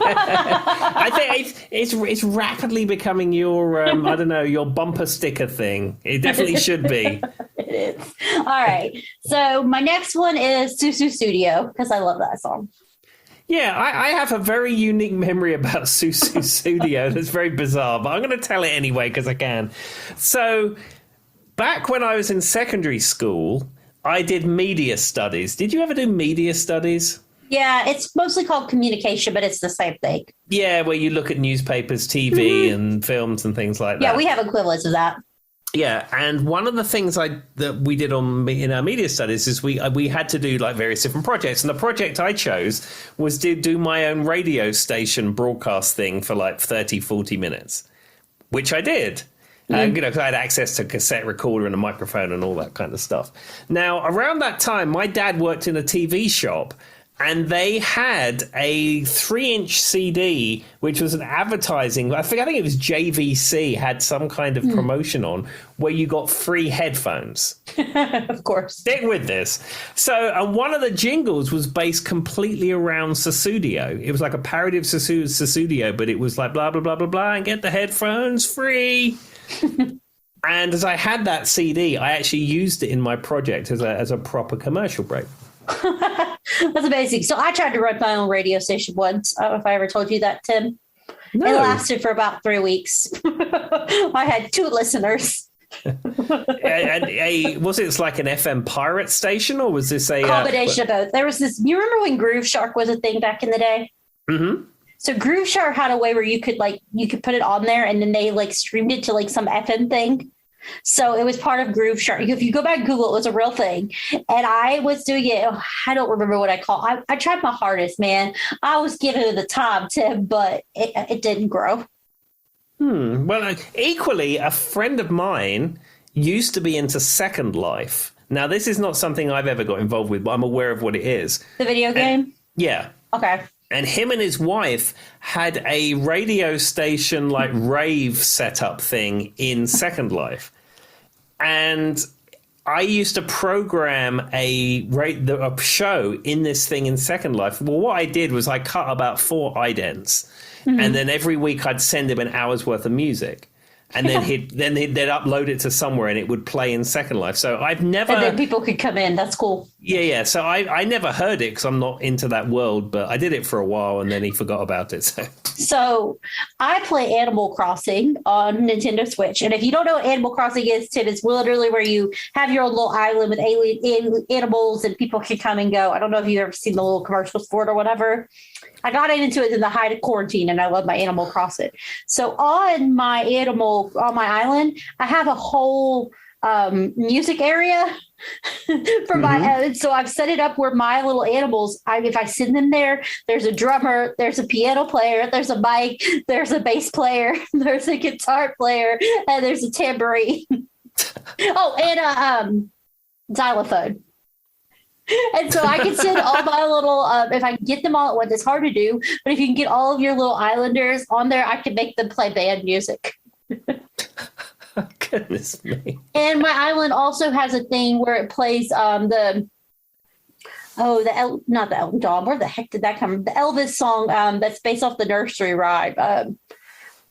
I think it's rapidly becoming your your bumper sticker thing. It definitely should be. It is. All right. So my next one is Susu Studio, because I love that song. Yeah, I have a very unique memory about Susu Studio that's very bizarre, but I'm going to tell it anyway because I can. So, back when I was in secondary school, I did media studies. Did you ever do media studies? Yeah, it's mostly called communication, but it's the same thing. Yeah, where you look at newspapers, TV, and films and things like that. Yeah, we have equivalents of that. Yeah, and one of the things that we did in our media studies is we had to do like various different projects, and the project I chose was to do my own radio station broadcast thing for like 30, 40 minutes, which I did. Because I had access to a cassette recorder and a microphone and all that kind of stuff. Now, around that time, my dad worked in a TV shop, and they had a 3-inch CD, which was an advertising. I think it was JVC had some kind of promotion on where you got free headphones. Of course. Stick with this. So, and one of the jingles was based completely around Susudio. It was like a parody of Susudio, but it was like blah, blah, blah, blah, blah, and get the headphones free. And as I had that CD, I actually used it in my project as a proper commercial break. That's amazing. So I tried to run my own radio station once. I don't know if I ever told you that, Tim. No. It lasted for about 3 weeks. I had 2 listeners. Was it like an FM pirate station, or was this a combination of both? There was this. You remember when Groove Shark was a thing back in the day? Mm-hmm. So Groove Shark had a way where you could put it on there, and then they like streamed it to like some FM thing. So it was part of Groove Shark. If you go back and Google, it was a real thing. And I was doing it. I don't remember what I called. I tried my hardest, man. I was giving it the time, Tim, but it didn't grow. Well, equally, a friend of mine used to be into Second Life. Now, this is not something I've ever got involved with, but I'm aware of what it is. The video game? Yeah. Okay. And him and his wife had a radio station, like rave setup thing in Second Life. And I used to program a show in this thing in Second Life. Well, what I did was I cut about 4 idents. And then every week I'd send him an hour's worth of music. And then they'd upload it to somewhere and it would play in Second Life. So I've never... And then people could come in. That's cool. Yeah. So I never heard it because I'm not into that world, but I did it for a while and then he forgot about it. So I play Animal Crossing on Nintendo Switch. And if you don't know what Animal Crossing is, Tim, it's literally where you have your own little island with alien animals and people can come and go. I don't know if you've ever seen the little commercials for it or whatever. I got into it in the height of quarantine, and I love my Animal Crossing. So on my island, I have a whole music area for my. So I've set it up where my little animals. If I send them there, there's a drummer, there's a piano player, there's a mic, there's a bass player, there's a guitar player, and there's a tambourine. Oh, and a xylophone. And so I can send all my little, if I can get them all at once, it's hard to do, but if you can get all of your little islanders on there, I can make them play band music. Goodness me. And my island also has a thing where it plays not the Elton John, where the heck did that come from? The Elvis song that's based off the nursery rhyme.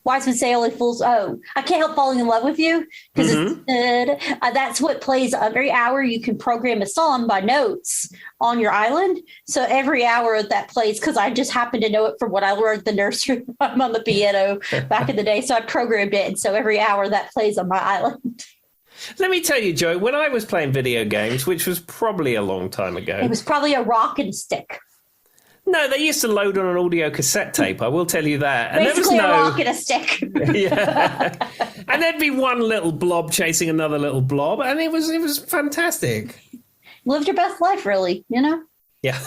Wise men say only fools. Oh, I can't help falling in love with you because that's what plays every hour. You can program a song by notes on your island. So every hour that plays, because I just happen to know it from what I learned the nursery rhyme on the piano back in the day. So I programmed it. And so every hour that plays on my island. Let me tell you, Joe, when I was playing video games, which was probably a long time ago. It was probably a rock and stick. No, they used to load on an audio cassette tape. I will tell you that. And basically a rock and a stick. Yeah. And there'd be one little blob chasing another little blob, and it was fantastic. Lived your best life, really, you know? Yeah.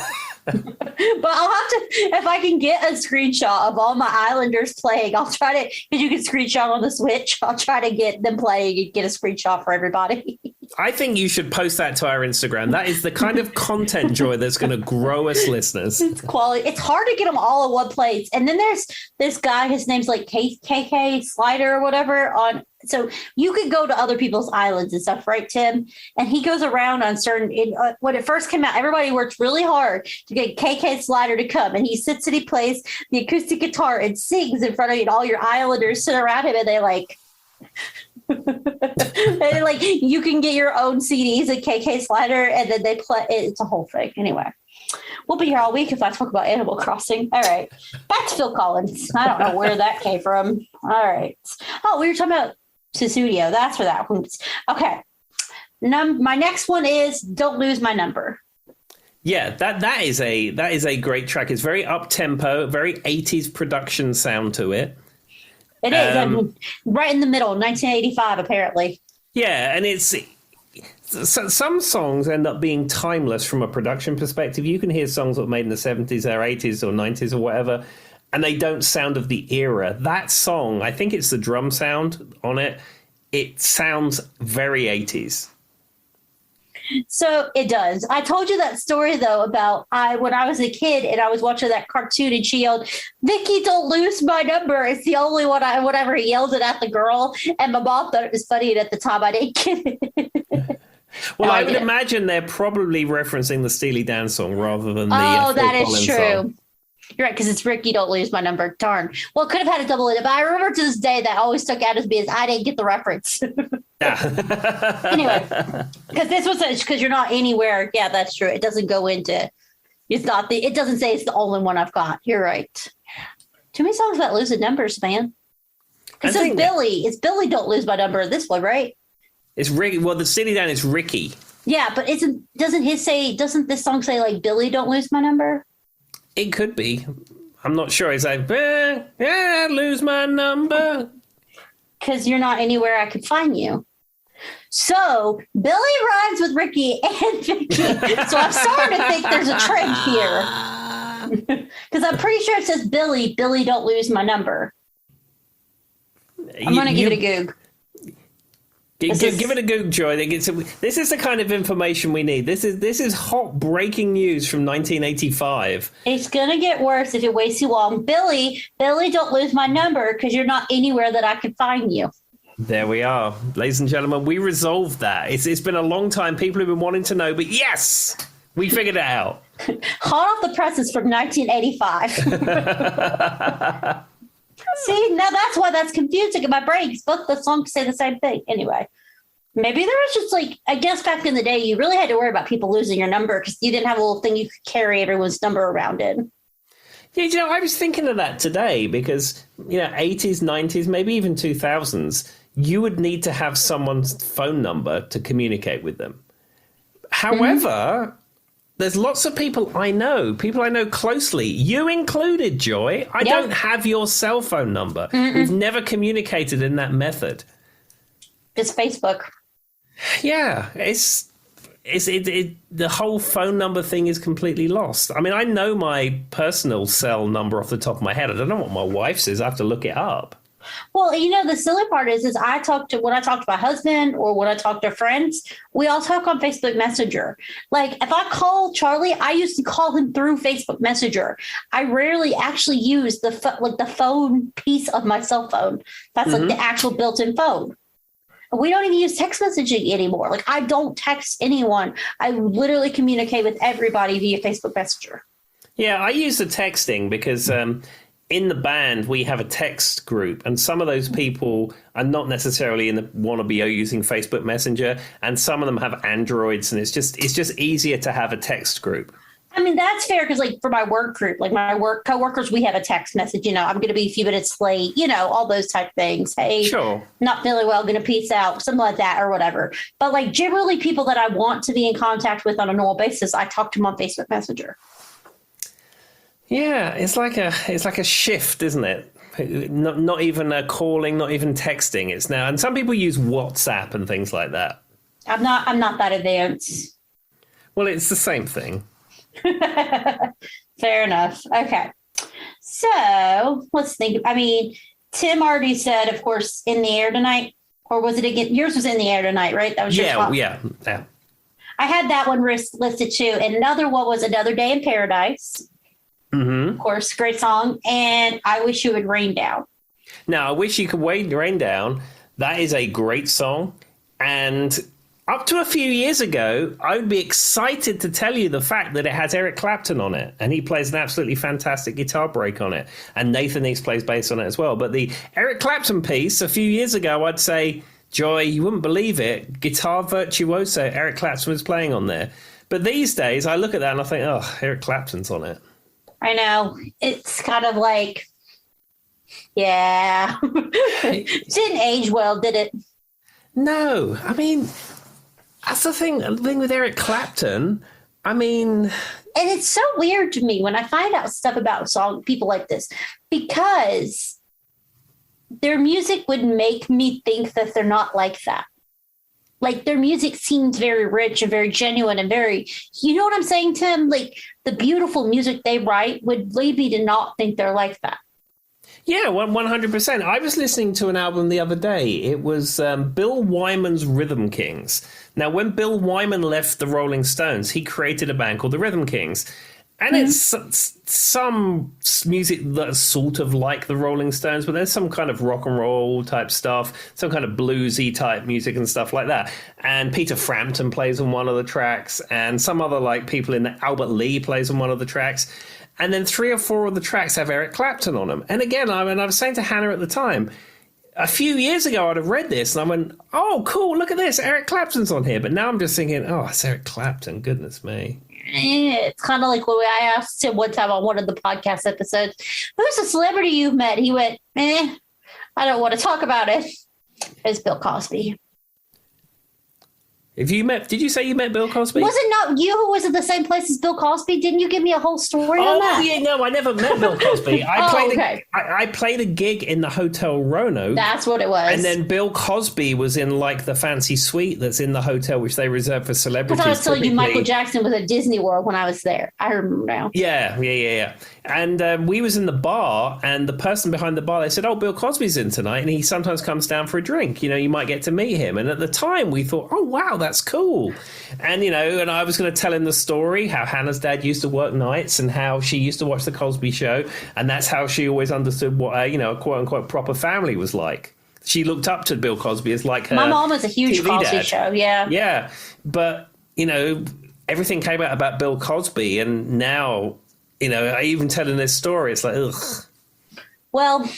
But I'll have to, if I can get a screenshot of all my Islanders playing, I'll try to, because you can screenshot on the Switch, I'll try to get them playing and get a screenshot for everybody. I think you should post that to our Instagram. That is the kind of content, Joy, that's going to grow us listeners. It's quality. It's hard to get them all in one place. And then there's this guy, his name's like KK Slider or whatever on. So you could go to other people's islands and stuff, right, Tim? And he goes around on certain, when it first came out, everybody worked really hard to get KK Slider to come. And he sits and he plays the acoustic guitar and sings in front of you. And all your islanders sit around him and they like, and like you can get your own CDs at KK Slider and then they play. It's a whole thing. Anyway, we'll be here all week if I talk about Animal Crossing. All right. Back to Phil Collins. I don't know where that came from. All right. Oh, we were talking about Susudio. That's where that was. Okay. My next one is Don't Lose My Number. Yeah, that is a great track. It's very up tempo, very 80s production sound to it. It is. I mean, right in the middle, 1985, apparently. Yeah, and some songs end up being timeless from a production perspective. You can hear songs that were made in the 70s or 80s or 90s or whatever, and they don't sound of the era. That song, I think it's the drum sound on it, it sounds very 80s. So it does. I told you that story, though, about when I was a kid and I was watching that cartoon and she yelled, "Vicky, don't lose my number." It's the only one whatever he yelled it at the girl. And my mom thought it was funny. And at the time, I didn't get it. Well, I would imagine they're probably referencing the Steely Dan song rather than the that is Collins true. song. You're right, because it's Ricky, don't lose my number. Darn. Well, it could have had a double in it, but I remember to this day that always stuck out as me as I didn't get the reference. Anyway, because this was because you're not anywhere. Yeah, that's true. It doesn't go into. It's not the. It doesn't say it's the only one I've got. You're right. Too many songs about losing numbers, man. Because it's Billy. It's Billy. Don't lose my number. This one, right? It's Ricky. Well, the city down is Ricky. Yeah, but doesn't this song say like Billy, don't lose my number? It could be. I'm not sure. It's like, lose my number. Because you're not anywhere I could find you. So Billy rhymes with Ricky and Vicky. So I'm starting to think there's a trend here. Because I'm pretty sure it says Billy, don't lose my number. I'm going to give it a goog. Give it a Google, Joy. This is the kind of information we need. This is hot breaking news from 1985. It's gonna get worse if it waits too long. Billy, don't lose my number because you're not anywhere that I can find you. There we are, ladies and gentlemen. We resolved that. It's been a long time. People have been wanting to know, but yes, we figured it out. Hot off the presses from 1985. See, now that's why that's confusing in my brain because both the songs say the same thing. Anyway, maybe there was just like, I guess back in the day, you really had to worry about people losing your number because you didn't have a little thing you could carry everyone's number around in. Yeah, I was thinking of that today because, 80s, 90s, maybe even 2000s, you would need to have someone's phone number to communicate with them. However, there's lots of people I know closely, you included, Joy. I don't have your cell phone number. We've never communicated in that method. Just Facebook. Yeah, the whole phone number thing is completely lost. I mean, I know my personal cell number off the top of my head. I don't know what my wife's is. I have to look it up. Well, the silly part is when I talk to my husband or when I talk to friends, we all talk on Facebook Messenger. Like if I call Charlie, I used to call him through Facebook Messenger. I rarely actually use the phone piece of my cell phone. That's like the actual built-in phone. We don't even use text messaging anymore. Like I don't text anyone. I literally communicate with everybody via Facebook Messenger. Yeah, I use the texting because in the band, we have a text group, and some of those people are not necessarily want to be using Facebook Messenger, and some of them have Androids, and it's just easier to have a text group. I mean, that's fair because, like, for my work group, like my work coworkers, we have a text message. I'm going to be a few minutes late. All those type things. Hey, sure, not feeling well, going to peace out, something like that, or whatever. But like, generally, people that I want to be in contact with on a normal basis, I talk to them on Facebook Messenger. Yeah, it's like a shift, isn't it? Not even calling, not even texting. It's now, and some people use WhatsApp and things like that. I'm not that advanced. Well, it's the same thing. Fair enough. Okay, so let's think. I mean, Tim already said, of course, In the Air Tonight, or was it again? Yours was In the Air Tonight, right? That was your top. Yeah. I had that one listed too, and another one was Another Day in Paradise. Of course, great song. And I Wish You Would Rain Down. Now, I Wish You Could Rain Down. That is a great song. And up to a few years ago, I would be excited to tell you the fact that it has Eric Clapton on it. And he plays an absolutely fantastic guitar break on it. And Nathan East plays bass on it as well. But the Eric Clapton piece, a few years ago, I'd say, Joy, you wouldn't believe it. Guitar virtuoso Eric Clapton was playing on there. But these days, I look at that and I think, oh, Eric Clapton's on it. I know. It's kind of like, yeah. It didn't age well, did it? No. I mean, that's the thing with Eric Clapton. I mean... And it's so weird to me when I find out stuff about people like this, because their music would make me think that they're not like that. Like their music seems very rich and very genuine and very, you know what I'm saying, Tim? Like the beautiful music they write would lead me to not think they're like that. Yeah, 100%. I was listening to an album the other day. It was Bill Wyman's Rhythm Kings. Now, when Bill Wyman left the Rolling Stones, he created a band called the Rhythm Kings. And it's some music that's sort of like the Rolling Stones, but there's some kind of rock and roll type stuff, some kind of bluesy type music and stuff like that. And Peter Frampton plays on one of the tracks, and some other like people in the Albert Lee plays on one of the tracks. And then 3 or 4 of the tracks have Eric Clapton on them. And again, I was saying to Hannah at the time, a few years ago, I'd have read this and I went, oh, cool, look at this. Eric Clapton's on here. But now I'm just thinking, oh, it's Eric Clapton. Goodness me. It's kind of like when I asked him one time on one of the podcast episodes, who's a celebrity you've met? He went, I don't want to talk about it. It's Bill Cosby. Did you say you met Bill Cosby? Was it not you who was at the same place as Bill Cosby? Didn't you give me a whole story on that? Oh, yeah, no, I never met Bill Cosby. I played a gig in the Hotel Roanoke. That's what it was. And then Bill Cosby was in like the fancy suite that's in the hotel, which they reserve for celebrities. I was telling you Michael Jackson was at Disney World when I was there. I remember now. Yeah. And we was in the bar, and the person behind the bar, they said, oh, Bill Cosby's in tonight, and he sometimes comes down for a drink. You know, you might get to meet him. And at the time, we thought, oh, wow, that's cool. And, you know, and I was going to tell him the story, how Hannah's dad used to work nights and how she used to watch the Cosby Show. And that's how she always understood what, a quote-unquote proper family was like. She looked up to Bill Cosby as like her My mom was a huge TV Cosby dad. show, yeah. Yeah, but, you know, everything came out about Bill Cosby, and now, you know, even telling this story, it's like, ugh. Well,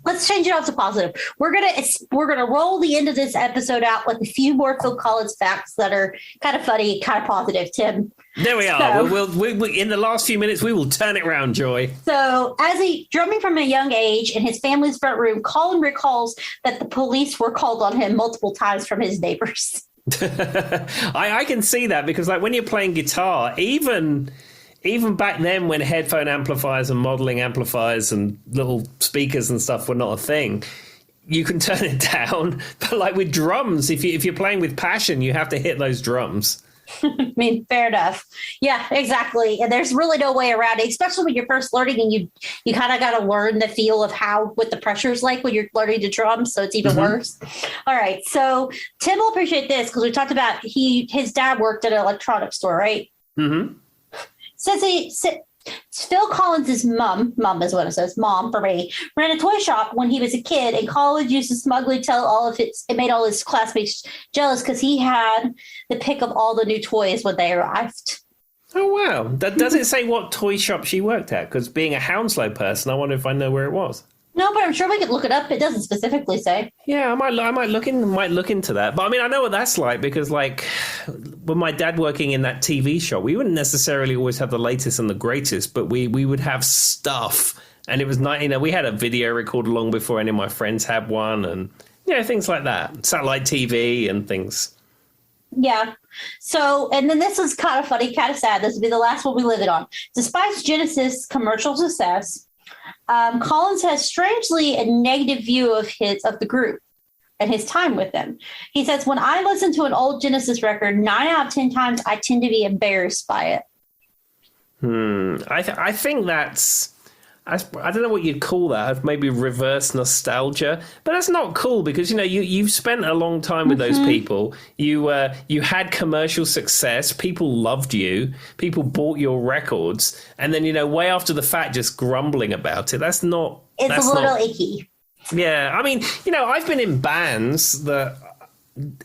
let's change it off to positive. We're gonna roll the end of this episode out with a few more Phil Collins facts that are kind of funny, kind of positive, Tim. There we are. We'll in the last few minutes, we will turn it around, Joy. So, as he drumming from a young age in his family's front room, Colin recalls that the police were called on him multiple times from his neighbors. I can see that because, like, when you're playing guitar, even back then when headphone amplifiers and modeling amplifiers and little speakers and stuff were not a thing, you can turn it down. But like with drums, if you're playing with passion, you have to hit those drums. I mean, fair enough. Yeah, exactly. And there's really no way around it, especially when you're first learning and you kind of got to learn the feel of what the pressure is like when you're learning to drum. So it's even worse. All right. So Tim will appreciate this because we talked about his dad worked at an electronics store, right? Mm-hmm. Phil Collins' mom is what it says, mom for me, ran a toy shop when he was a kid, and Collins used to smugly tell it made all his classmates jealous because he had the pick of all the new toys when they arrived. Oh, wow. Does it say what toy shop she worked at? Because being a Hounslow person, I wonder if I know where it was. No, but I'm sure we could look it up. It doesn't specifically say. Yeah, I might look into that. But I mean, I know what that's like because, like, with my dad working in that TV shop, we wouldn't necessarily always have the latest and the greatest, but we would have stuff, and it was nice. You know, we had a video recorder long before any of my friends had one, and things like that, satellite TV and things. Yeah. So, and then this is kind of funny, kind of sad. This will be the last one we live it on. Despite Genesis' commercial success, Collins has strangely a negative view of the group and his time with them. He says, when I listen to an old Genesis record, 9 out of 10 times I tend to be embarrassed by it. I think that's, I don't know what you'd call that, maybe reverse nostalgia, but that's not cool because, you've spent a long time with those people. You had commercial success. People loved you. People bought your records. And then, way after the fact, just grumbling about it. It's a little icky. Yeah. I mean, I've been in bands that,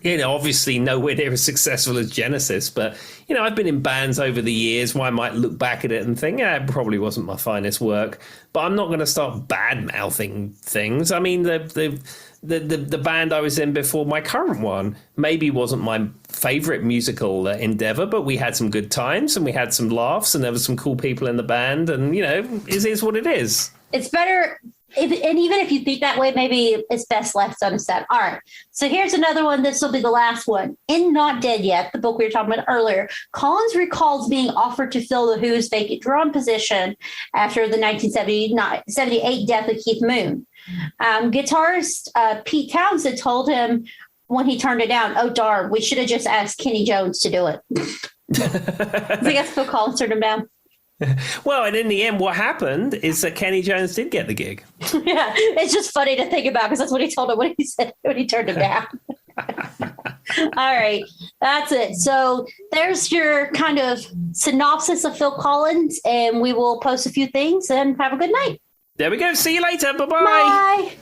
obviously nowhere near as successful as Genesis, but, I've been in bands over the years where I might look back at it and think, it probably wasn't my finest work, but I'm not going to start bad-mouthing things. I mean, the band I was in before my current one maybe wasn't my favorite musical endeavor, but we had some good times and we had some laughs and there were some cool people in the band and, it is what it is. It's better... and even if you think that way, maybe it's best left unsaid. All right. So here's another one. This will be the last one. In Not Dead Yet, the book we were talking about earlier, Collins recalls being offered to fill the Who's vacant drum position after the 1978 death of Keith Moon. Guitarist Pete Townsend told him when he turned it down, oh, darn, we should have just asked Kenny Jones to do it. I guess Phil Collins turned him down. Well, and in the end, what happened is that Kenny Jones did get the gig. Yeah, it's just funny to think about because that's what he told him when he turned him down. All right, that's it. So there's your kind of synopsis of Phil Collins, and we will post a few things and have a good night. There we go. See you later. Bye-bye. Bye.